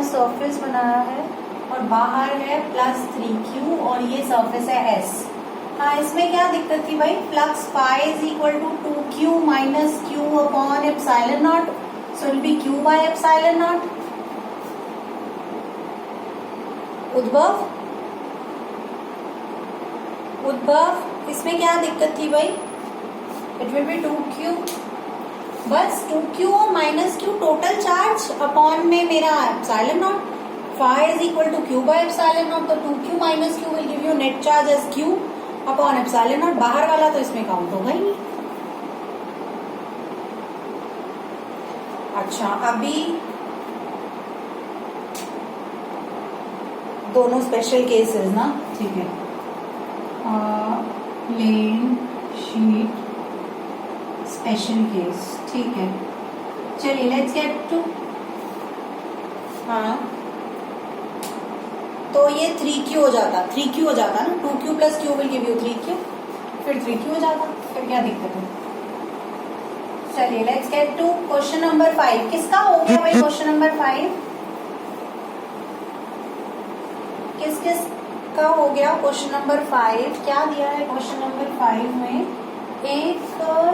Surface बनाया है और बाहर है +3q और ये सरफेस है s। हाँ, इसमें क्या दिक्कत थी भाई? Flux phi is equal to 2q minus q upon epsilon naught, so will be q by epsilon naught. Udbhav इसमें क्या दिक्कत थी भाई? इट विल बी 2q, बस 2q और minus q total charge upon में मेरा epsilon naught, phi is equal to q by epsilon naught, तो 2q minus q will give you net charge as q upon epsilon naught. बाहर वाला तो इसमें count होगा ही नहीं। अच्छा, अभी दोनों स्पेशल केसेस ना, ठीक है। प्लेन शीट स्पेशल केस, ठीक है। चलिए लेट्स गेट टू, हाँ तो ये 3q हो जाता, 3q हो जाता ना, 2q plus q will give you 3q, फिर 3q हो जाता, फिर क्या दिक्कत है? चलिए let's get to question number 5। किसका हो गया भाई क्वेश्चन नंबर 5? किस किस का हो गया क्वेश्चन नंबर 5? क्या दिया है क्वेश्चन नंबर 5 में? एक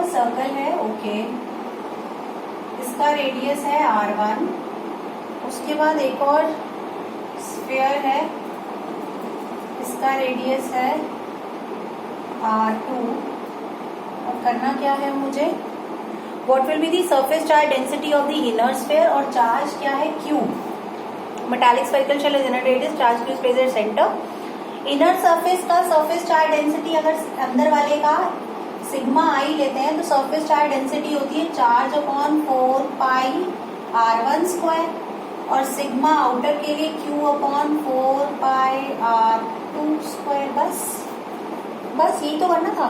सर्कल है, ओके, इसका रेडियस है r1, उसके बाद एक और स्फीयर है, इसका रेडियस है r2, और करना क्या है मुझे? What will be the surface charge density of the inner sphere, और चार्ज क्या है? q। Metallic spherical shell is inner radius, charge q is placed at centre. Inner surface का सरफेस चार्ज डेंसिटी अगर अंदर वाले का सिग्मा आई लेते हैं तो सरफेस चार्ज डेंसिटी होती है चार्ज अपॉन 4 पाई r1 स्क्वायर, और सिग्मा आउटर के लिए q अपॉन 4 पाई r2 स्क्वायर। बस यही तो करना था,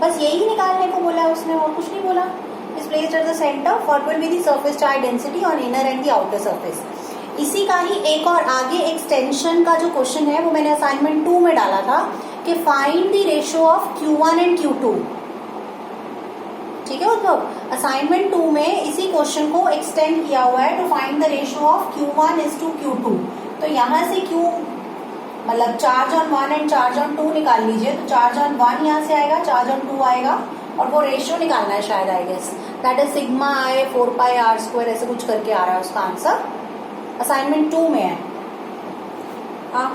बस यही निकालने को बोला है उसने, और कुछ नहीं बोला। Is placed at the centre, what will be the surface charge density on inner and the outer surface. इसी का ही एक और आगे एक्सटेंशन का जो क्वेश्चन है वो मैंने असाइनमेंट 2 में डाला था कि find the ratio of q1 and q2, ठीक है। मतलब असाइनमेंट 2 में इसी क्वेश्चन को एक्सटेंड किया हुआ है, to find the ratio of q1 is to q2। तो यहां से q मतलब charge on 1 and charge on 2 निकाल लीजिए, तो चार्ज ऑन 1 यहाँ से आएगा, चार्ज ऑन 2 आएगा, और वो रेशियो निकालना है शायद, I guess that is sigma I 4 pi r square, ऐसे कुछ करके आ रहा है उसका आंसर, असाइनमेंट 2 में है। हाँ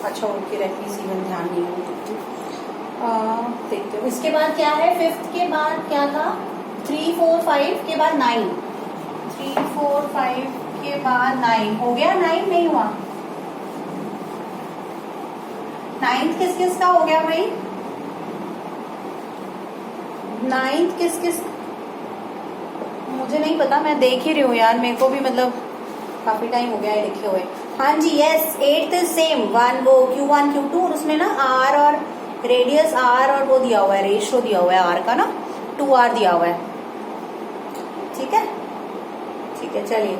अच्छा, उनकी रेफरेंस इवन ध्यान नहीं है, देखते हो। इसके बाद क्या है? 5th के बाद क्या था? 3 4 5 के बाद 9, 3 4 5 के बाद 9 हो गया, 9 नहीं हुआ? 9th किस किस का हो गया भाई? 9th किस किस, मुझे नहीं पता, मैं देख ही रही हूँ यार, मेरे को भी मतलब काफी टाइम हो गया है लिखे हुए। हाँ जी, यस, 8th इज सेम, 1 वो q1 q2, और उसमें ना r और रेडियस r और वो दिया हुआ है, रेशियो दिया हुआ है r का ना, 2r दिया हुआ है, ठीक है ठीक है। चलिए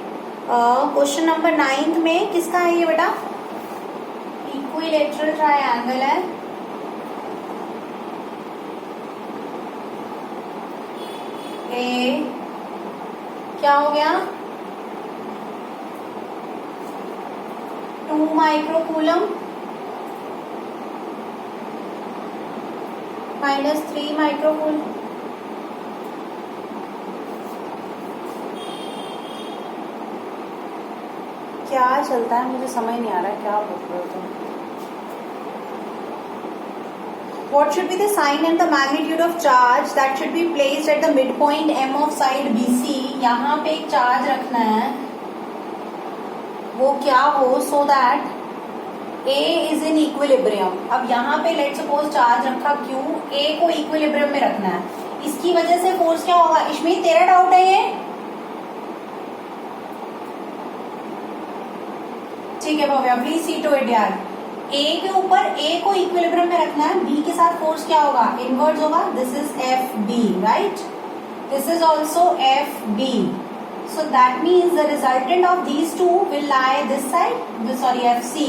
क्वेश्चन नंबर 9th में किसका है ये बेटा? इक्विलेटरल ट्रायंगल है, ए क्या हो गया? 2 माइक्रोकूलम माइनस 3 माइक्रोकूलम, क्या चलता है मुझे समझ नहीं आ रहा है, क्या बोल रहे हो तुम? What should be the sign and the magnitude of charge that should be placed at the midpoint M of side BC? यहाँ पे एक चार्ज रखना है, वो क्या हो, so that A is in equilibrium। अब यहाँ पे लेट सपोज चार्ज रखा Q, A को इक्विलिब्रियम में रखना है, इसकी वजह से फोर्स क्या होगा? इश्मीत तेरा डाउट है ये? ठीक है Bhavya, please see to it यार। A के ऊपर A को इक्विलिब्रियम में रखना है, B के साथ फोर्स क्या होगा? इनवर्स होगा। This is FB, right? This is also FB, so that means the resultant of these two will lie this side, sorry FC।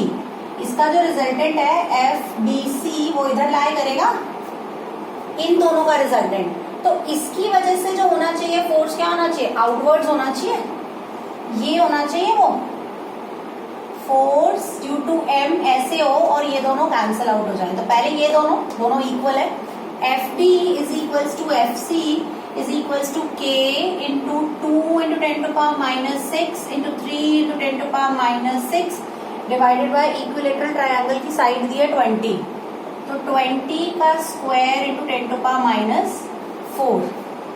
इसका जो रिजल्टेंट है FBC वो इधर लाई करेगा, इन दोनों का रिजल्टेंट। तो इसकी वजह से जो होना चाहिए फोर्स क्या होना चाहिए? आउटवर्ड्स होना चाहिए, ये होना चाहिए वो फोर्स ड्यू टू m ऐसे हो और ये दोनों कैंसिल आउट हो जाए। तो पहले ये दोनों इक्वल है। F D is equals to F C is equals to k into 2 into 10 to power minus 6 into 3 into 10 to power minus 6 divided by equilateral triangle की साइड दी है 20, तो 20 का square into 10 to power minus 4।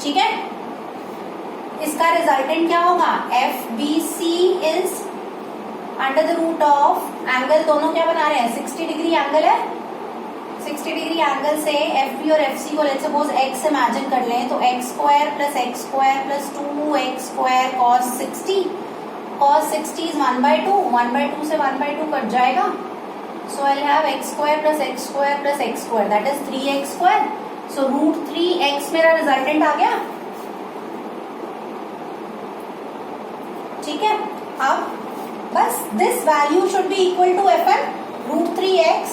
ठीक है, इसका resultant क्या होगा? F B C is under the root of angle, दोनों क्या बना रहे हैं 60 डिग्री एंगल है। 60 डिग्री एंगल से एफ बी और एफ सी को लेट्स सपोज एक्स इमेजिन कर लें, तो x square plus 2x square cos 60, cos 60 is 1/2, 1/2 से 1/2 कट जाएगा। So I'll have x square plus x square plus x square, that is 3x square. So root 3x मेरा resultant आ गया। ठीक है, अब बस this value should be equal to F M, root 3x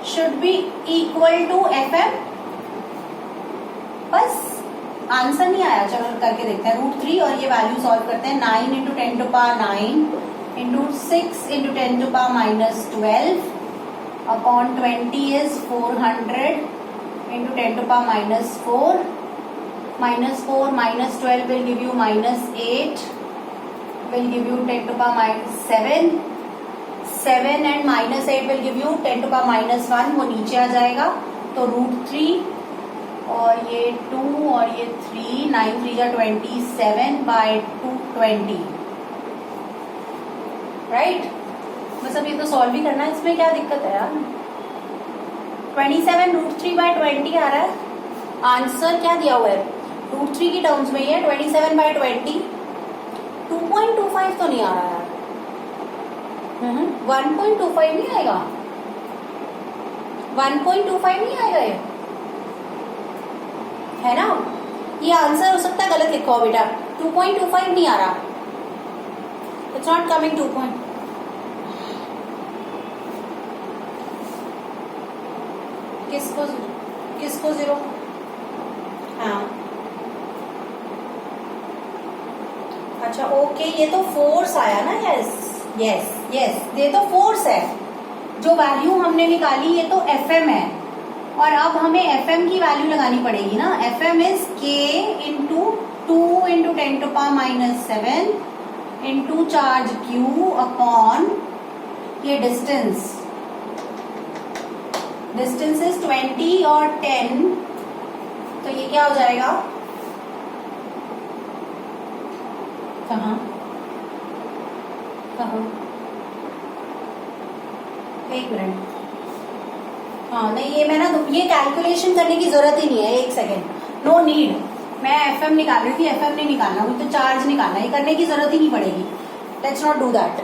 should be equal to F M. बस answer नहीं आया, चलो करके देखते हैं। रूट 3 और ये वैल्यू सॉल्व करते हैं। 9 into 10 to power 9 into 6 into 10 to power minus 12 upon 20 is 400 into 10 to power minus 4 minus 4 minus 12 will give you minus 8 will give you 10 to power minus 7 7 and minus 8 will give you 10 to power minus 1, वो नीचे आ जाएगा। तो root 3 और ये 2 और ये 3, 9 3 जा 27 bye 220, right. बस अब ये तो सॉल्व ही करना है, इसमें क्या दिक्कत है यार। 27 रूट 3 बाय 20 आ रहा है। आंसर क्या दिया हुआ है रूट 3 की टर्म्स में ही है, 27 बाय 20। 2.25 तो नहीं आ रहा यार, 1.25 नहीं आएगा, 1.25 नहीं आएगा ये, है ना। ये आंसर हो सकता है गलत लिखा हो बेटा, 2.25 नहीं आ रहा, इट्स नॉट कमिंग 2 पॉइंट। किसको 0? हाँ अच्छा ओके, ये तो फोर्स आया ना। यस यस यस, ये तो फोर्स है। जो वैल्यू हमने निकाली ये तो एफएम है, और अब हमें एफएम की वैल्यू लगानी पड़ेगी ना। FM is K into 2 into 10 to power minus 7 into charge Q upon ये डिस्टेंस इज 20 और 10, तो ये क्या हो जाएगा, कहाँ एक मिनट, हाँ नहीं ये मैं ना ये कैलकुलेशन करने की जरूरत ही नहीं है, एक सेकेंड, नो नीड। मैं एफएम निकाल रही थी, एफएम नहीं निकालना, मुझे तो चार्ज निकालना, ये करने की जरूरत ही नहीं पड़ेगी। Let's not do that.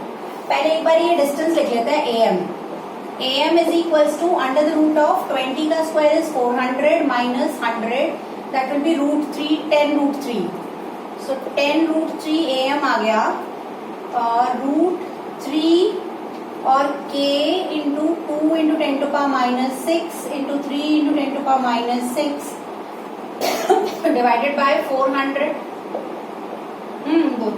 पहले एक बार ये डिस्टेंस लिख लेते हैं। Am AM is equals to under the root of 20 का square is 400 minus 100, that will be root 3, 10 root 3. So 10 root 3 AM आ गया, root 3 और K into 2 into 10 to power minus 6 into 3 into 10 to power minus 6 divided by 400. Good.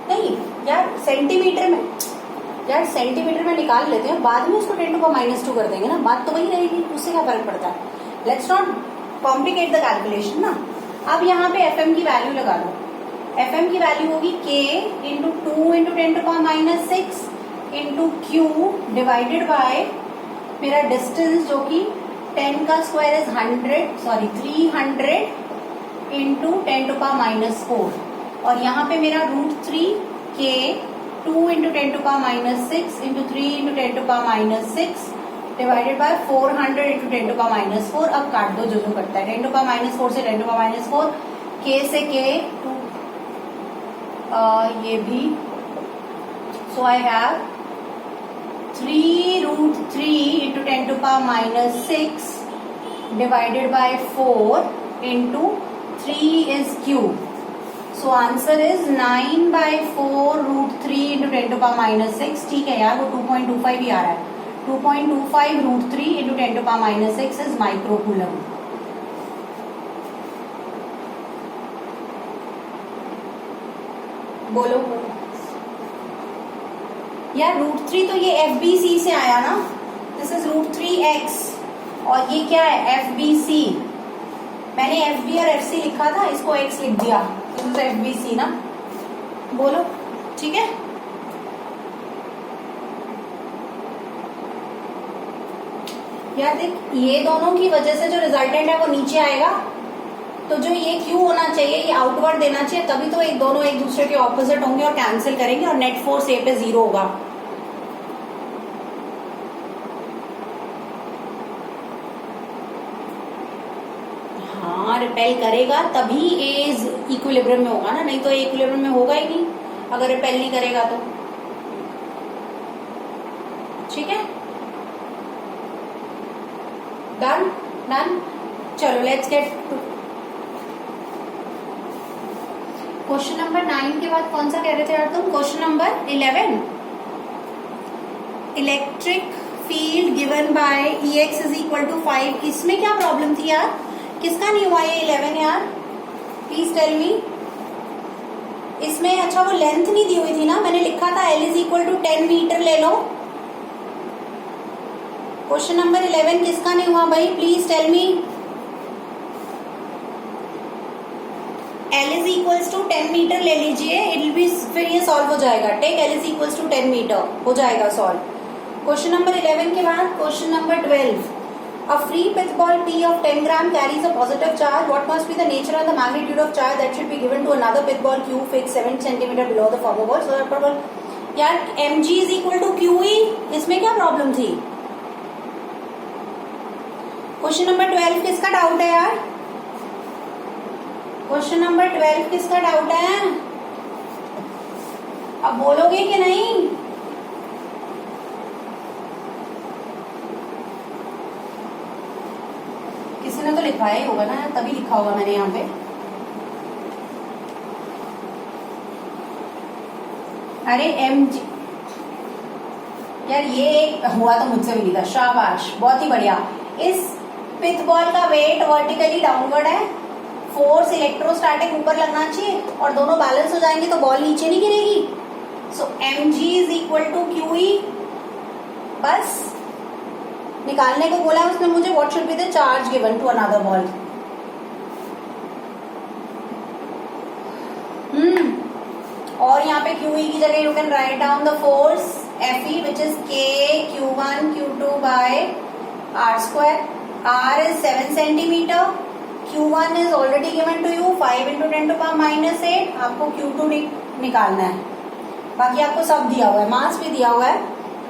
नहीं यार centimetre में निकाल लेते हैं, बाद में उसको 10 टू पावर -2 कर देंगे ना, बात तो वही रहेगी, उससे क्या फर्क पड़ता है। Let's not complicate the calculation ना। अब यहाँ पे एफएम की वैल्यू लगा लो। एफएम की वैल्यू होगी K into 2 into 10 to power -6 into Q divided by मेरा डिस्टेंस जो कि 10 का square is 300 into 10 to power -4, और यहाँ पे मेरा root 3 K 2 into 10 to power -6 into 3 into 10 to power -6 divided by 400 into 10 to power -4। अब काट दो जो कटता है, 10 टू पावर -4 से 10 टू पावर -4, के से के 2 ये भी। So I have 3 root 3 into 10 to power -6 divided by 4 into 3 is cube. So answer is 9/4 root 3 into 10 to power -6। ठीक है यार, वो 2.25 ही आ रहा है। 2.25 root 3 into 10 to power -6 is micro coulomb. बोलो यार, √3 तो ये FBC से आया ना, दिस इज √3x और ये क्या है FBC। मैंने FB और FC लिखा था, इसको x लिख दिया, दिस इज FBC ना। बोलो ठीक है। यार देख, ये दोनों की वजह से जो रिजल्टेंट है वो नीचे आएगा, तो जो ये Q होना चाहिए ये आउटवर्ड देना चाहिए, तभी तो दोनों एक दूसरे के ऑपोजिट होंगे और कैंसिल करेंगे और नेट फोर्स ए पे 0 होगा। हाँ, रिपेल करेगा तभी ए इक्विलिब्रियम में होगा ना, नहीं तो इक्विलिब्रियम में होगा ही नहीं अगर रिपेल नहीं करेगा तो। ठीक है, डन डन। चलो लेट्स गेट क्वेश्चन नंबर 9 के बाद कौन सा कह रहे थे यार तुम? Question number 11। Electric field given by Ex is equal to 5। इसमें क्या प्रॉब्लम थी यार? किसका नहीं हुआ ये 11 यार? Please tell me. इसमें अच्छा वो लेंथ नहीं दी हुई थी ना, मैंने लिखा था L is equal to 10 metre ले लो। क्वेश्चन नंबर 11 किसका नहीं हुआ भाई? Please tell me. L is equals to 10 metre ले लीजिए, इट विल बी, फिर ये सॉल्व हो जाएगा। Take L is equals to 10 metre, हो जाएगा सॉल्व। क्वेश्चन नंबर 11 के बाद question number 12। A free pitch ball P of 10 gram carries a positive charge. What must be the nature and the magnitude of charge that should be given to another pitch ball Q fixed 7 centimeter below the former ball? So that ball, यार mg is equal to QE, इसमें क्या problem थी? Question number 12 किसका doubt है यार? Question number 12 किसका doubt है? अब बोलोगे कि नहीं? किसी ने तो लिखवाया ही होगा ना, तभी लिखा होगा मैंने यहाँ पे। अरे mg यार, ये हुआ तो मुझसे भी नहीं था, शाबाश, बहुत ही बढ़िया। इस पिच बॉल का वेट वर्टिकली डाउनवर्ड है, फोर्स इलेक्ट्रोस्टैटिक ऊपर लगना चाहिए और दोनों बैलेंस हो जाएंगे तो बॉल नीचे नहीं गिरेगी। So mg is equal to QE। बस निकालने को बोला उसने मुझे, what should be the charge given to another ball. और यहाँ पे QE की जगह you can write down the force FE which is K Q1 Q2 by R²। R is 7 centimeter, Q1 is already given to you 5 into 10 to the power -8। आपको Q2 निकालना है, बाकी आपको सब दिया हुआ है, मास भी दिया हुआ है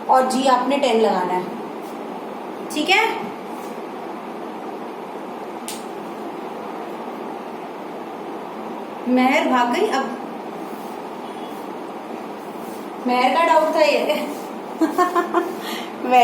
और G आपने 10 लगाना है। ठीक है, महर भाग गई। अब महर का डाउट था ये